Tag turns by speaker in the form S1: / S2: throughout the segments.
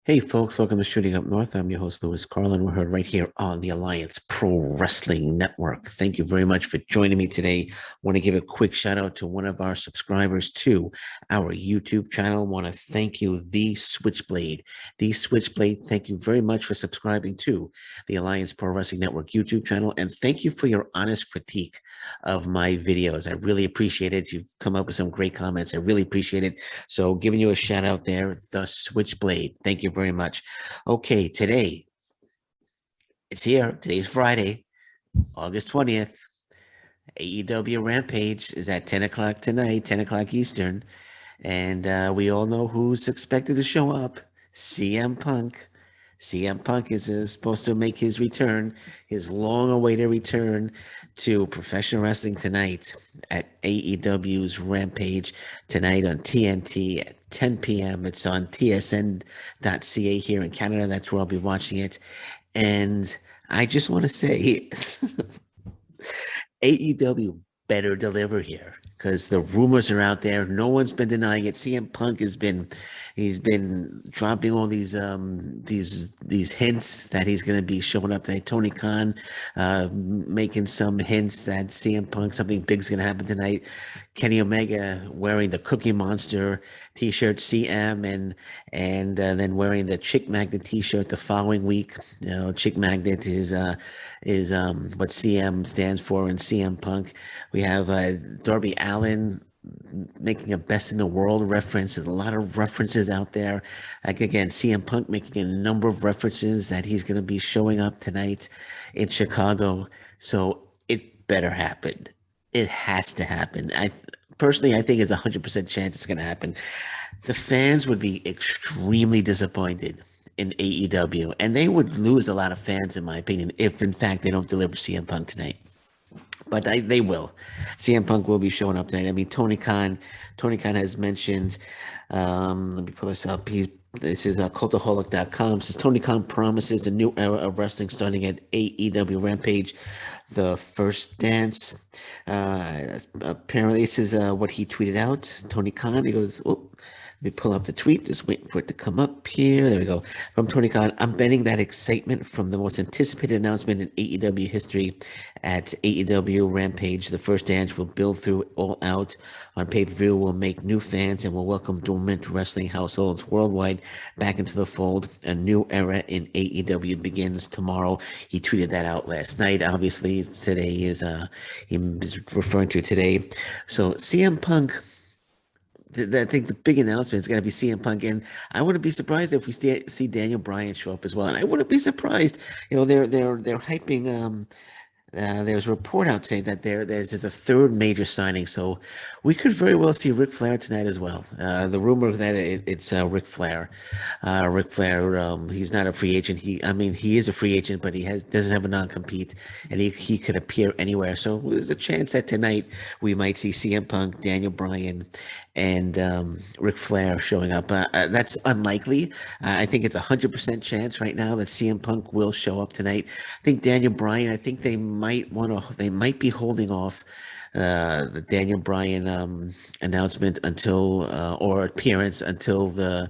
S1: Hey folks, welcome to Shooting Up North. I'm your host, Louis Carlin. We're heard right here on the Alliance Pro Wrestling Network. Thank you very much for joining me today. Want to give a quick shout out to one of our subscribers to our YouTube channel. Want to thank you, The Switchblade. The Switchblade, thank you very much for subscribing to the Alliance Pro Wrestling Network YouTube channel. And thank you for your honest critique of my videos. I really appreciate it. You've come up with some great comments. I really appreciate it. So giving you a shout out there, The Switchblade. Thank you very much. Okay, today it's here. Today's Friday, August 20th. AEW Rampage is at 10 o'clock tonight, 10 o'clock Eastern. And we all know who's expected to show up. CM Punk. CM Punk is supposed to make his return, his long-awaited return to professional wrestling tonight at AEW's Rampage tonight on TNT at 10 p.m. It's on tsn.ca here in Canada. That's where I'll be watching it. And I just want to say AEW better deliver here because the rumors are out there. No one's been denying it. CM Punk he's been dropping all these hints that he's going to be showing up tonight. Tony Khan making some hints that CM Punk something big's going to happen tonight. Kenny Omega wearing the Cookie Monster T-shirt, CM, and then wearing the Chick Magnet T-shirt the following week. You know, Chick Magnet is what CM stands for in CM Punk. We have Darby Allin making a best in the world reference. There's a lot of references out there. Like again, CM Punk making a number of references that he's going to be showing up tonight in Chicago. So it better happen. It has to happen. I think it's 100% chance it's going to happen. The fans would be extremely disappointed in AEW, and they would lose a lot of fans, in my opinion, if in fact they don't deliver CM Punk tonight. But they will. CM Punk will be showing up tonight. I mean, Tony Khan has mentioned. Let me pull this up. This is cultaholic.com. Says Tony Khan promises a new era of wrestling starting at AEW Rampage, the first dance. Apparently, this is what he tweeted out. Tony Khan. He goes, "Oh, let me pull up the tweet. Just waiting for it to come up here. There we go. From Tony Khan, I'm betting that excitement from the most anticipated announcement in AEW history at AEW Rampage, the first dance will build through All Out on pay-per-view, will make new fans and will welcome dormant wrestling households worldwide back into the fold. A new era in AEW begins tomorrow." He tweeted that out last night. Obviously, today is he was referring to today. So CM Punk. I think the big announcement is going to be CM Punk, and I wouldn't be surprised if we see Daniel Bryan show up as well. And I wouldn't be surprised, you know, they're hyping. There's a report out saying that there's a third major signing, so we could very well see Ric Flair tonight as well. The rumor that it's Ric Flair. Ric Flair, he's not a free agent. He is a free agent, but doesn't have a non-compete, and he could appear anywhere. So there's a chance that tonight we might see CM Punk, Daniel Bryan, and Ric Flair showing up. That's unlikely. I think it's 100% chance right now that CM Punk will show up tonight. I think Daniel Bryan. I think they might be holding off the Daniel Bryan announcement until or appearance until the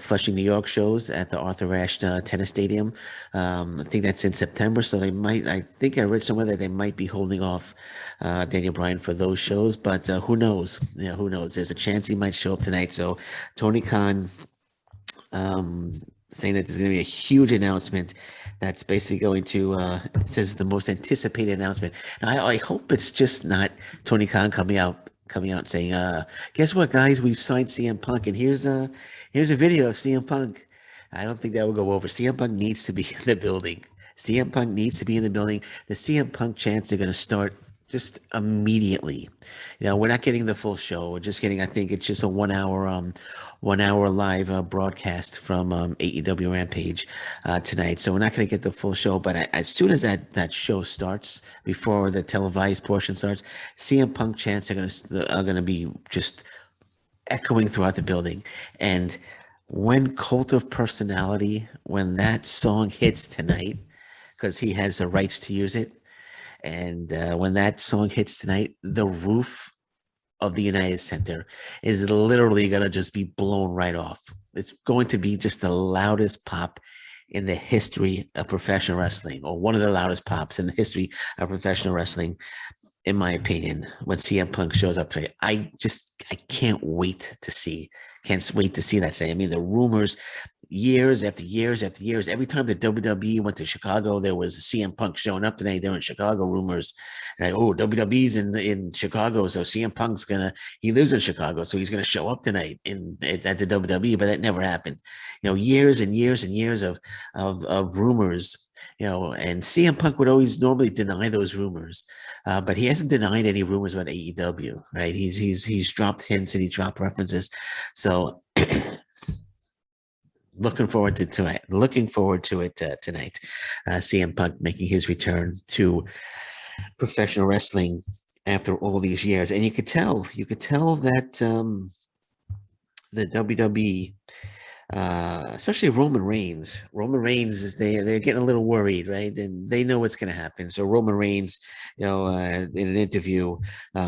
S1: Flushing, New York shows at the Arthur Ashe Tennis Stadium. I think that's in September, so they might. I think I read somewhere that they might be holding off Daniel Bryan for those shows, but who knows? Yeah, who knows? There's a chance he might show up tonight. So Tony Khan saying that there's going to be a huge announcement that's basically going to it says the most anticipated announcement. And I hope it's just not Tony Khan coming out saying, guess what, guys, we've signed CM Punk, and here's a video of CM Punk. I don't think that will go over. CM Punk needs to be in the building. CM Punk needs to be in the building. The CM Punk chants are going to start just immediately. You know, we're not getting the full show. We're just getting, I think it's just a 1 hour live broadcast from AEW Rampage tonight. So we're not going to get the full show, but as soon as that show starts, before the televised portion starts, CM Punk chants are gonna be just echoing throughout the building. And when Cult of Personality, when that song hits tonight, because he has the rights to use it, and when that song hits tonight, the roof of the United Center is literally going to just be blown right off. It's going to be just the loudest pop in the history of professional wrestling, or one of the loudest pops in the history of professional wrestling, in my opinion, when CM Punk shows up today. I can't wait to see, can't wait to see that thing. I mean, the rumors, years after years after years, every time the WWE went to Chicago, there was a CM Punk showing up today. They were in Chicago rumors. Like, oh, WWE's in Chicago, so CM Punk's he lives in Chicago, so he's gonna show up tonight at the WWE, but that never happened. Years and years and years of rumors. And CM Punk would always normally deny those rumors, but he hasn't denied any rumors about AEW, right? He's dropped hints and he dropped references. So looking forward to it. Looking forward to it tonight. CM Punk making his return to professional wrestling after all these years, and you could tell that the WWE, especially Roman Reigns. Roman Reigns is they're getting a little worried, right? And they know what's going to happen. So Roman Reigns, in an interview,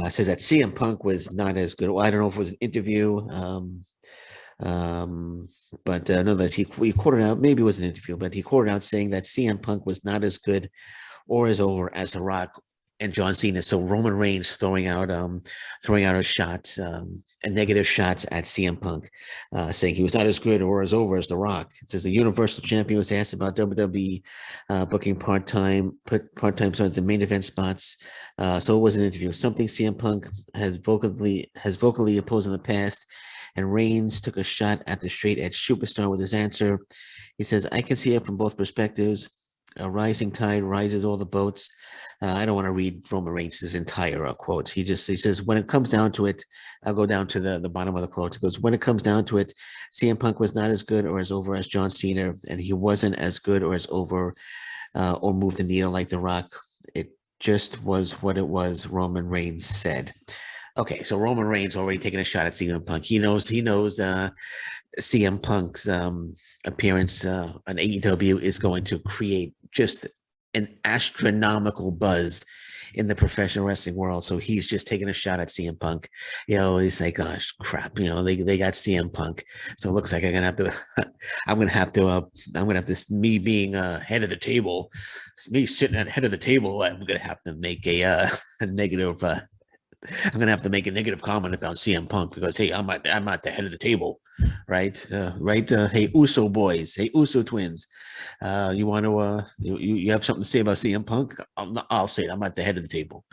S1: says that CM Punk was not as good. Well, I don't know if it was an interview, but nonetheless, he quoted out. Maybe it was an interview, but he quoted out saying that CM Punk was not as good or as over as The Rock and John Cena. So Roman Reigns throwing out a shot, and negative shots at CM Punk, saying he was not as good or as over as The Rock. It says the Universal Champion was asked about WWE booking part-time spots in main event spots. So it was an interview. Something CM Punk has vocally opposed in the past, and Reigns took a shot at the straight edge superstar with his answer. He says, "I can see it from both perspectives. A rising tide rises all the boats." I don't want to read Roman Reigns' entire quotes. He says, when it comes down to it, I'll go down to the bottom of the quote. He goes, when it comes down to it, CM Punk was not as good or as over as John Cena, and he wasn't as good or as over or moved the needle like The Rock. It just was what it was, Roman Reigns said. Okay, so Roman Reigns already taking a shot at CM Punk. He knows CM Punk's appearance on AEW is going to create just an astronomical buzz in the professional wrestling world. So he's just taking a shot at CM Punk. He's like, gosh, crap. They got CM Punk. So it looks like I'm gonna have to, me being head of the table, me sitting at head of the table, I'm gonna have to make a negative. I'm gonna have to make a negative comment about CM Punk because, hey, I'm at the head of the table, right? Right? Hey, Uso boys, hey, Uso twins, you want to you have something to say about CM Punk? I'll say it. I'm at the head of the table.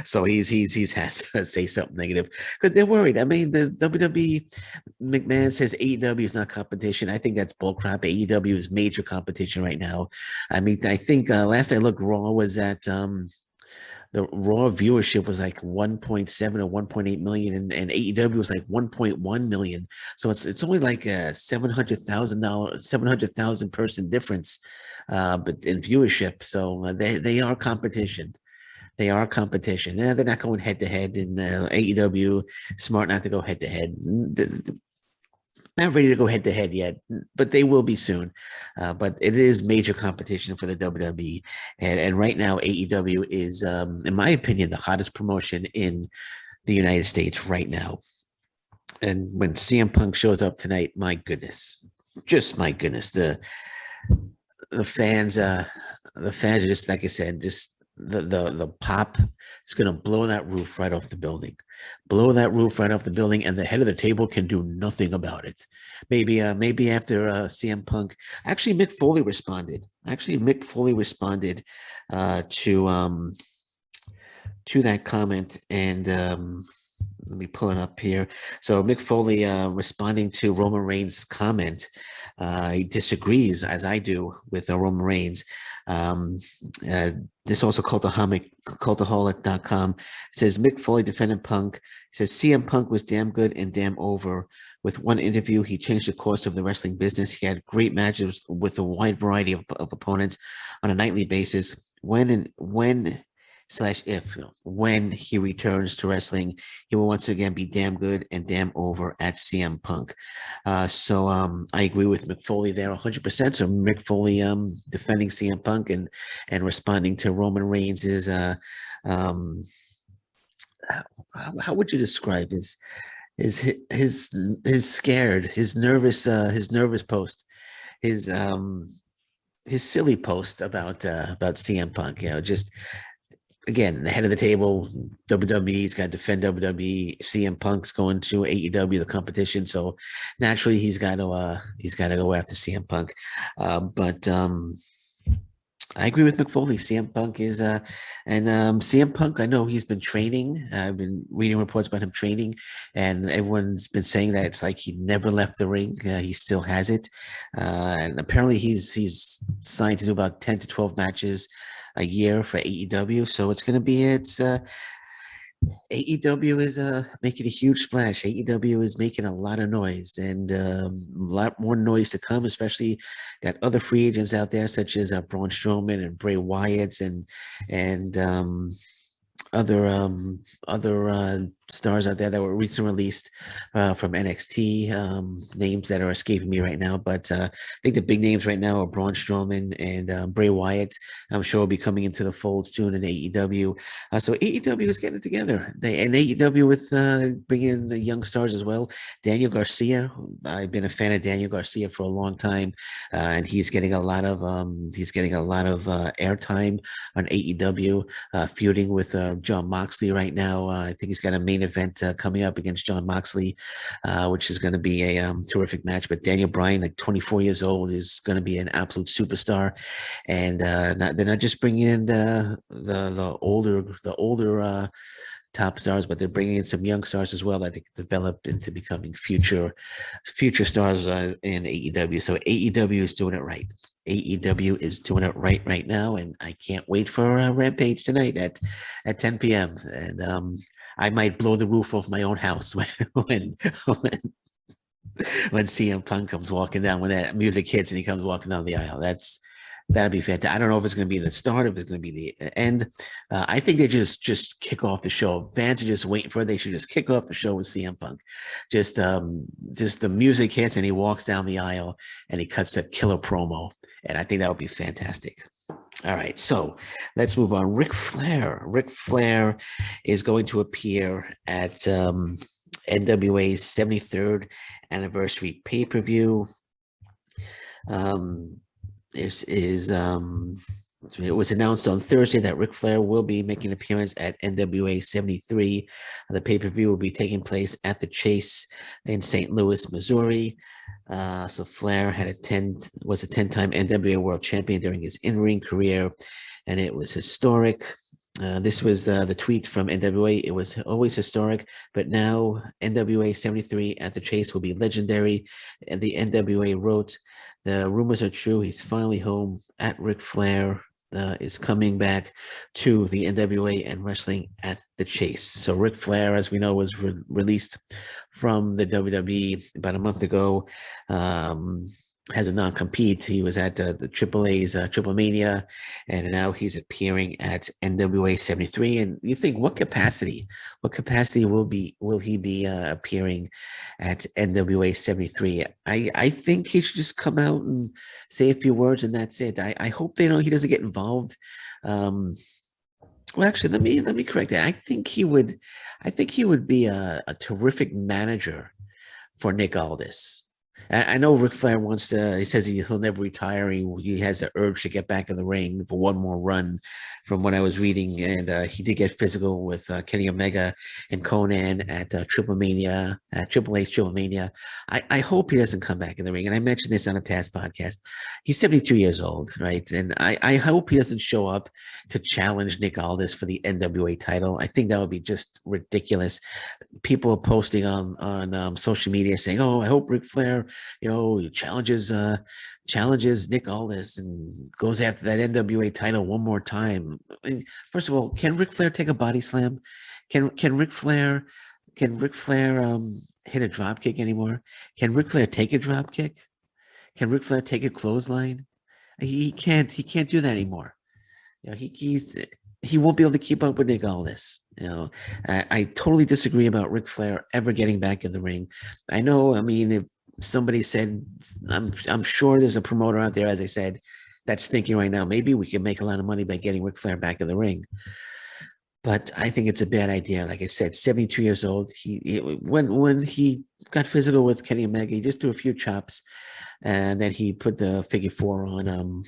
S1: so he's has to say something negative because they're worried. I mean, the WWE, McMahon says AEW is not competition. I think that's bullcrap. AEW is major competition right now. I mean, I think last I looked, Raw was at the Raw viewership was like 1.7 or 1.8 million, and AEW was like 1.1 million. So it's only like a $700,000 person difference, but in viewership. So they are competition. They are competition. They're not going head to head, and AEW smart not to go head to head. Not ready to go head to head yet, but they will be soon. But it is major competition for the WWE, and right now AEW is, in my opinion, the hottest promotion in the United States right now. And when CM Punk shows up tonight, my goodness, just my goodness, the fans are just, like I said, just the pop is going to blow that roof right off the building, and the head of the table can do nothing about it. Maybe after CM Punk, actually Mick Foley responded to that comment, and let me pull it up here. So Mick Foley responding to Roman Reigns' comment, he disagrees, as I do, with Roman Reigns. This also cultaholic.com says Mick Foley defended Punk. He says CM Punk was damn good and damn over. With one interview, he changed the course of the wrestling business. He had great matches with a wide variety of opponents on a nightly basis. When he returns to wrestling, he will once again be damn good and damn over at CM Punk. So I agree with Mick Foley there 100%. So Mick Foley defending CM Punk and responding to Roman Reigns' how would you describe his scared, his nervous post, his um his silly post about CM Punk, just again, the head of the table, WWE's got to defend WWE. CM Punk's going to AEW, the competition, so naturally he's got to go after CM Punk. But I agree with Mick Foley. CM Punk is and CM Punk, I know he's been training. I've been reading reports about him training, and everyone's been saying that it's like he never left the ring. He still has it, and apparently he's signed to do about 10 to 12 matches a year for AEW. So it's going to be AEW is making a huge splash. AEW is making a lot of noise, and a lot more noise to come. Especially got other free agents out there, such as Braun Strowman and Bray Wyatt, and other stars out there that were recently released from NXT, names that are escaping me right now. But I think the big names right now are Braun Strowman and Bray Wyatt. I'm sure will be coming into the fold soon in AEW. So AEW is getting it together. And AEW with bringing in the young stars as well. Daniel Garcia. I've been a fan of Daniel Garcia for a long time, and he's getting a lot of airtime on AEW, feuding with Jon Moxley right now. I think he's got a main event coming up against Jon Moxley, which is going to be a terrific match. But Daniel Bryan, like 24 years old, is going to be an absolute superstar. And they're not just bringing in the older top stars, but they're bringing in some young stars as well that they developed into becoming future stars in AEW. So AEW is doing it right. AEW is doing it right now, and I can't wait for Rampage tonight at 10 p.m. And I might blow the roof off my own house when CM Punk comes walking down, when that music hits and he comes walking down the aisle. That'd be fantastic. I don't know if it's going to be the start, if it's going to be the end. I think they just kick off the show. Fans are just waiting for it. They should just kick off the show with CM Punk. Just the music hits and he walks down the aisle and he cuts a killer promo. And I think that would be fantastic. All right, so let's move on. Ric Flair. Ric Flair is going to appear at NWA's 73rd anniversary pay-per-view. It was announced on Thursday that Ric Flair will be making an appearance at NWA 73. The pay-per-view will be taking place at the Chase in St. Louis, Missouri. So Flair was a 10-time NWA World Champion during his in-ring career, and it was historic. This was the tweet from NWA. It was always historic, but now NWA 73 at the Chase will be legendary. And the NWA wrote, "The rumors are true. He's finally home." At Ric Flair is coming back to the NWA and wrestling at the Chase. So Ric Flair, as we know, was released from the WWE about a month ago. Has a non-compete. He was at the AAA's Triple Mania, and now he's appearing at NWA 73. And you think, what capacity will he be appearing at NWA 73? I think he should just come out and say a few words, and that's it. I hope he doesn't get involved. Well, actually, let me correct that. I think he would be a terrific manager for Nick Aldis. I know Ric Flair he says he'll never retire. He has an urge to get back in the ring for one more run, from what I was reading. And he did get physical with Kenny Omega and Conan at Triple A's Triple Mania. I hope he doesn't come back in the ring. And I mentioned this on a past podcast. He's 72 years old, right? And I hope he doesn't show up to challenge Nick Aldis for the NWA title. I think that would be just ridiculous. People are posting on social media saying, "Oh, I hope Ric Flair, challenges Nick Aldis and goes after that NWA title one more time." I mean, first of all, can Ric Flair take a body slam? Can Ric Flair hit a drop kick anymore? Can Ric Flair take a drop kick? Can Ric Flair take a clothesline? He can't do that anymore. He won't be able to keep up with Nick Aldis. I totally disagree about Ric Flair ever getting back in the ring. I know. I mean, if somebody said, I'm sure there's a promoter out there, as I said, that's thinking right now, maybe we can make a lot of money by getting Ric Flair back in the ring. but I think it's a bad idea. Like I said, 72 years old. When he got physical with Kenny Omega, he just threw a few chops, and then he put the figure four on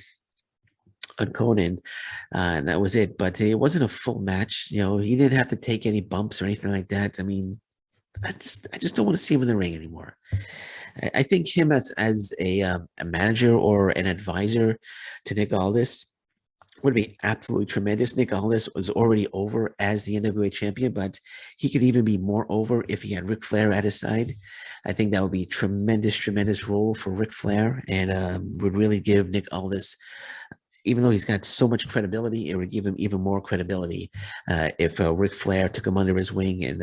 S1: Conan, and that was it. But it wasn't a full match. He didn't have to take any bumps or anything like that. I mean, I just don't want to see him in the ring anymore. I think him as a manager or an advisor to Nick Aldis would be absolutely tremendous. Nick Aldis was already over as the NWA champion, but he could even be more over if he had Ric Flair at his side. I think that would be tremendous, tremendous role for Ric Flair, and would really give Nick Aldis, even though he's got so much credibility, it would give him even more credibility if Ric Flair took him under his wing and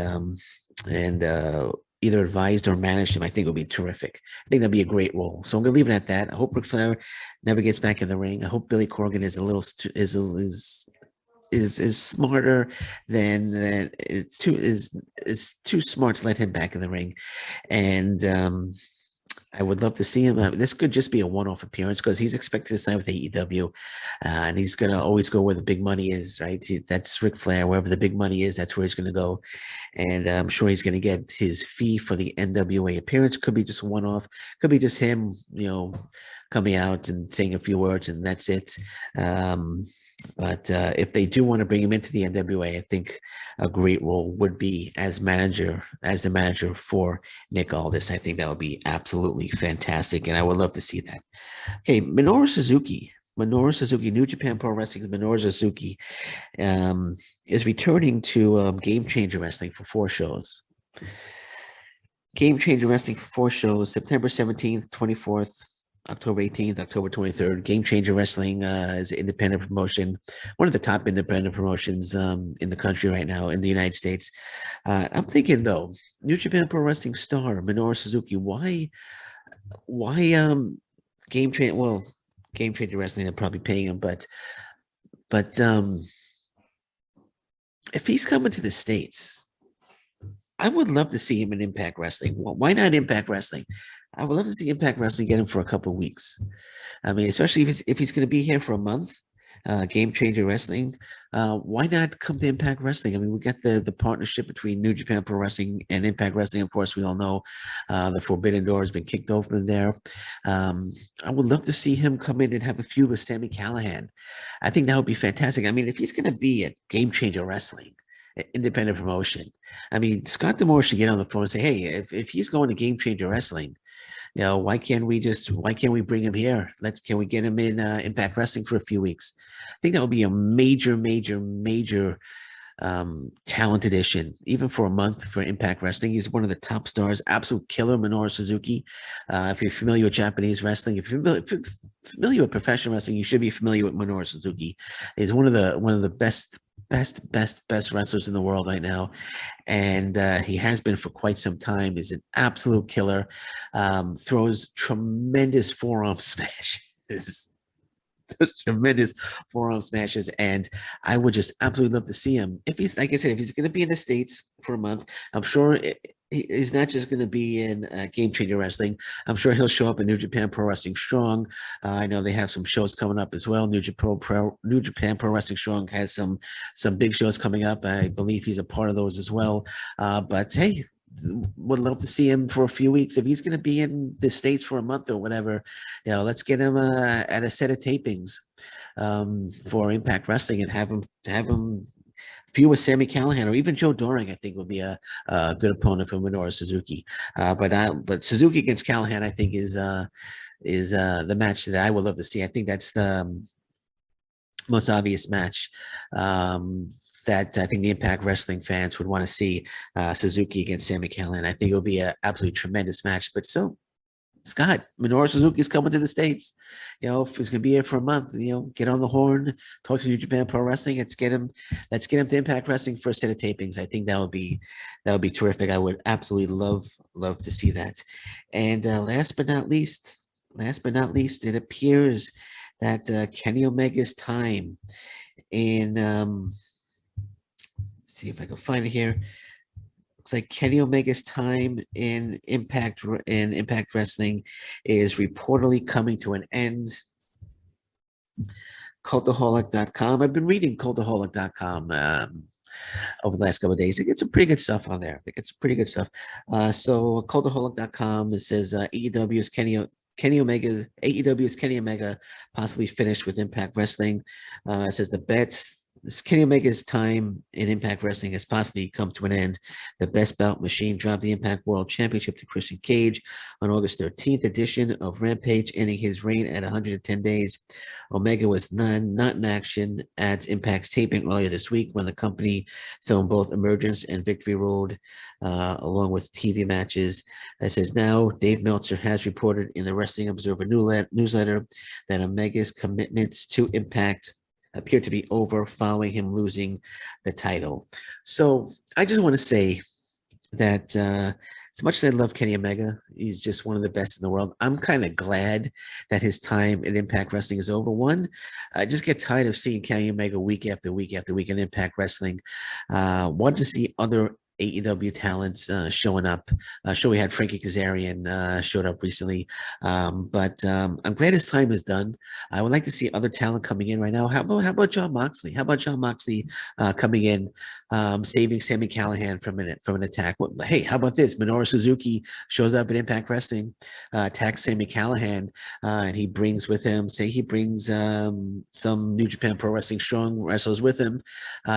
S1: either advised or managed him. I think it would be terrific. I think that'd be a great role. So I'm gonna leave it at that. I hope Ric Flair never gets back in the ring. I hope Billy Corgan is a little is smarter than is too smart to let him back in the ring, and I would love to see him. This could just be a one-off appearance because he's expected to sign with AEW, and he's going to always go where the big money is, right? That's Ric Flair. Wherever the big money is, that's where he's going to go. And I'm sure he's going to get his fee for the NWA appearance. Could be just a one-off. Could be just him, coming out and saying a few words, and that's it. But if they do want to bring him into the NWA, I think a great role would be as the manager for Nick Aldis. I think that would be absolutely fantastic, and I would love to see that. Okay, Minoru Suzuki, New Japan Pro Wrestling's Minoru Suzuki is returning to Game Changer Wrestling for 4 shows. Game Changer Wrestling for 4 shows, September 17th, 24th, October 18th, October 23rd. Game Changer Wrestling is an independent promotion, one of the top independent promotions in the country right now in the United States. I'm thinking though, New Japan Pro Wrestling star Minoru Suzuki, why Game Changer? Well, Game Changer Wrestling, they're probably paying him, but if he's coming to the States, I would love to see him in Impact Wrestling. Why not Impact Wrestling? I would love to see Impact Wrestling get him for a couple of weeks. I mean, especially if he's going to be here for a month. Game Changer Wrestling. Why not come to Impact Wrestling? I mean, we got the partnership between New Japan Pro Wrestling and Impact Wrestling. Of course, we all know the Forbidden Door has been kicked open there. I would love to see him come in and have a feud with Sami Callihan. I think that would be fantastic. I mean, if he's going to be at Game Changer Wrestling, independent promotion, I mean, Scott D'Amore should get on the phone and say, hey, if he's going to Game Changer Wrestling, why can't we bring him here? Can we get him in Impact Wrestling for a few weeks? I think that would be a major talent addition, even for a month for Impact Wrestling. He's one of the top stars, absolute killer, Minoru Suzuki. If you're familiar with Japanese wrestling, if you're familiar with professional wrestling, you should be familiar with Minoru Suzuki. He's one of the best wrestlers in the world right now, and he has been for quite some time. He's an absolute killer. Throws tremendous forearm smashes. Those tremendous forearm smashes, and I would just absolutely love to see him. If he's, like I said, if he's going to be in the States for a month, I'm sure he's not just going to be in Game Changer Wrestling. I'm sure he'll show up in New Japan Pro Wrestling Strong. I know they have some shows coming up as well. New Japan Pro Wrestling Strong has some big shows coming up. I believe he's a part of those as well. But hey, would love to see him for a few weeks. If he's going to be in the States for a month or whatever, let's get him at a set of tapings for Impact Wrestling and have him feud with Sami Callihan or even Joe Doring. I think would be a good opponent for Minoru Suzuki. But Suzuki against Callihan, I think is the match that I would love to see. I think that's the most obvious match that I think the Impact Wrestling fans would want to see. Suzuki against Sami Callihan. I think it'll be an absolutely tremendous match. But so, Scott, Minoru Suzuki's coming to the States. If he's going to be here for a month, get on the horn, talk to New Japan Pro Wrestling. Let's get him to Impact Wrestling for a set of tapings. I think that would be terrific. I would absolutely love to see that. And last but not least, it appears that Kenny Omega's time in see if I can find it here. Looks like Kenny Omega's time in Impact Wrestling is reportedly coming to an end. Cultaholic.com. I've been reading Cultaholic.com. over the last couple of days. They get some pretty good stuff on there. They get some pretty good stuff. So Cultaholic.com, it says AEW's Kenny Omega, AEW's Kenny Omega possibly finished with Impact Wrestling. It says the bets. This Kenny Omega's time in Impact Wrestling has possibly come to an end. The Best Bout Machine dropped the Impact World Championship to Christian Cage on August 13th edition of Rampage, ending his reign at 110 days. Omega was not in action at Impact's taping earlier this week when the company filmed both Emergence and Victory Road, along with TV matches. It says now Dave Meltzer has reported in the Wrestling Observer newsletter that Omega's commitments to Impact appear to be over following him losing the title. So I just want to say that as much as I love Kenny Omega, he's just one of the best in the world. I'm kind of glad that his time in Impact Wrestling is over. One, I just get tired of seeing Kenny Omega week after week after week in Impact Wrestling. Want to see other AEW talents showing up. Sure, we had Frankie Kazarian showed up recently, but I'm glad his time is done. I would like to see other talent coming in right now. How about Jon Moxley? How about Jon Moxley coming in, saving Sami Callihan from an attack? Well, hey, how about this? Minoru Suzuki shows up at Impact Wrestling, attacks Sami Callihan, and he brings with him, some New Japan Pro Wrestling Strong wrestlers with him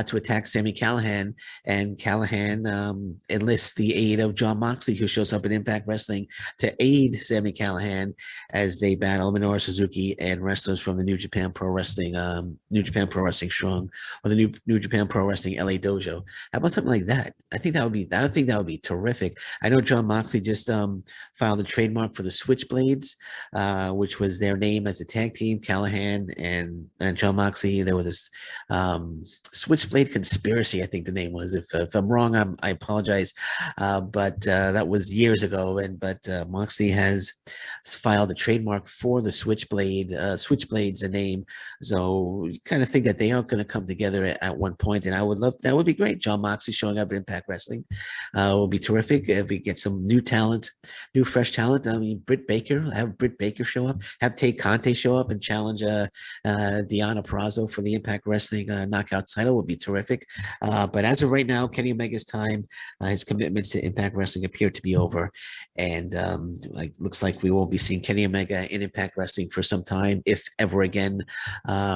S1: to attack Sami Callihan, and Callihan enlists the aid of Jon Moxley, who shows up in Impact Wrestling to aid Sami Callihan as they battle Minoru Suzuki and wrestlers from the New Japan Pro Wrestling Strong, or the New Japan Pro Wrestling LA Dojo. How about something like that? I think that would be terrific. I know Jon Moxley just filed a trademark for the Switchblades, which was their name as a tag team. Callihan and Jon Moxley. There was this Switchblade Conspiracy, I think the name was. If I'm wrong, I apologize, but that was years ago. But Moxley has filed a trademark for the Switchblades a name. So you kind of think that they are going to come together at one point, and I would love that. Would be great. Jon Moxley showing up at Impact Wrestling would be terrific if we get some new talent, new fresh talent. I mean, have Britt Baker show up, have Tay Conte show up and challenge Deonna Purrazzo for the Impact Wrestling Knockout title would be terrific. But as of right now, Kenny Omega's time, his commitments to Impact Wrestling appear to be over, and looks like we won't be seeing Kenny Omega in Impact Wrestling for some time, if ever again,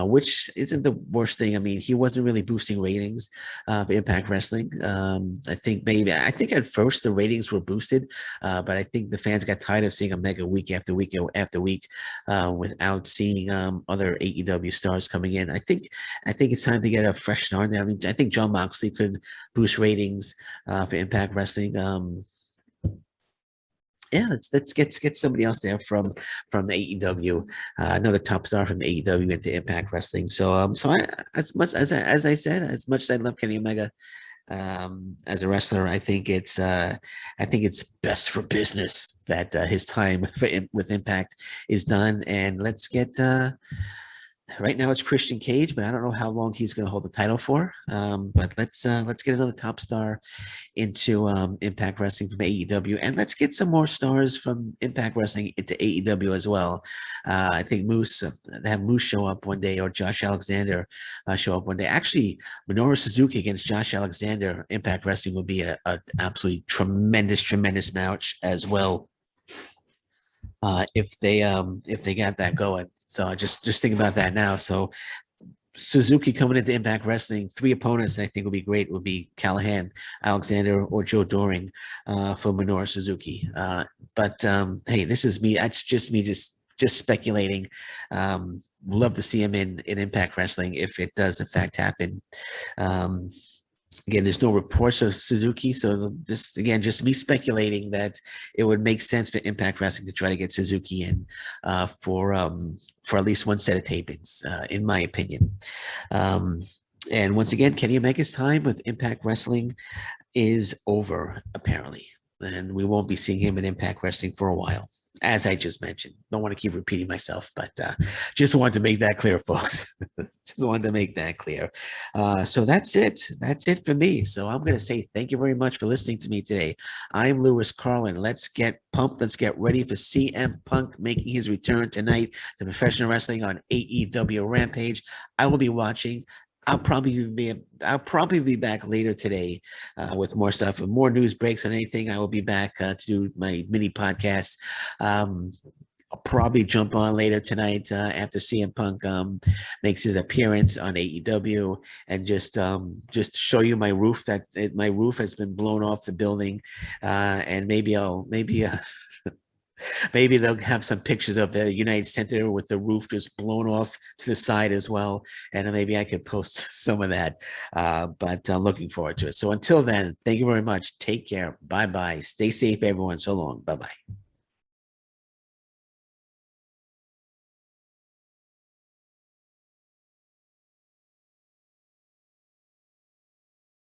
S1: which isn't the worst thing. I mean, he wasn't really boosting ratings for Impact Wrestling. I think at first the ratings were boosted, but I think the fans got tired of seeing Omega week after week after week without seeing other AEW stars coming in. I think it's time to get a fresh start there. I mean, I think Jon Moxley could boost ratings for Impact Wrestling. Yeah, let's get somebody else there from AEW, another top star from AEW into Impact Wrestling. So as much as I said, as much as I love Kenny Omega as a wrestler, I think it's best for business that his time with Impact is done, and let's get. Right now it's Christian Cage, but I don't know how long he's going to hold the title for. But let's get another top star into Impact Wrestling from AEW, and let's get some more stars from Impact Wrestling into AEW as well. I think have Moose show up one day, or Josh Alexander show up one day. Actually, Minoru Suzuki against Josh Alexander, Impact Wrestling would be a absolutely tremendous match as well. If they got that going. So just think about that now. So Suzuki coming into Impact Wrestling, 3 opponents I think would be great. Would be Callihan, Alexander, or Joe Doring for Minoru Suzuki. But hey, this is me. That's just me just speculating. Love to see him in Impact Wrestling if it does in fact happen. Again, there's no reports of Suzuki, so just me speculating that it would make sense for Impact Wrestling to try to get Suzuki in for at least one set of tapings, in my opinion. And once again, Kenny Omega's time with Impact Wrestling is over, apparently, and we won't be seeing him in Impact Wrestling for a while, as I just mentioned. Don't want to keep repeating myself, but just wanted to make that clear, folks. Just wanted to make that clear. So that's it. That's it for me. So I'm going to say thank you very much for listening to me today. I'm Lewis Carlin. Let's get pumped. Let's get ready for CM Punk making his return tonight to professional wrestling on AEW Rampage. I will be watching. I'll probably be back later today with more stuff and more news breaks on anything. I will be back to do my mini podcast. Um, I'll probably jump on later tonight after CM Punk makes his appearance on AEW and just show you my roof my roof has been blown off the building, and maybe they'll have some pictures of the United Center with the roof just blown off to the side as well, and maybe I could post some of that. But looking forward to it. So until then, thank you very much. Take care. Bye bye. Stay safe, everyone. So long. Bye bye.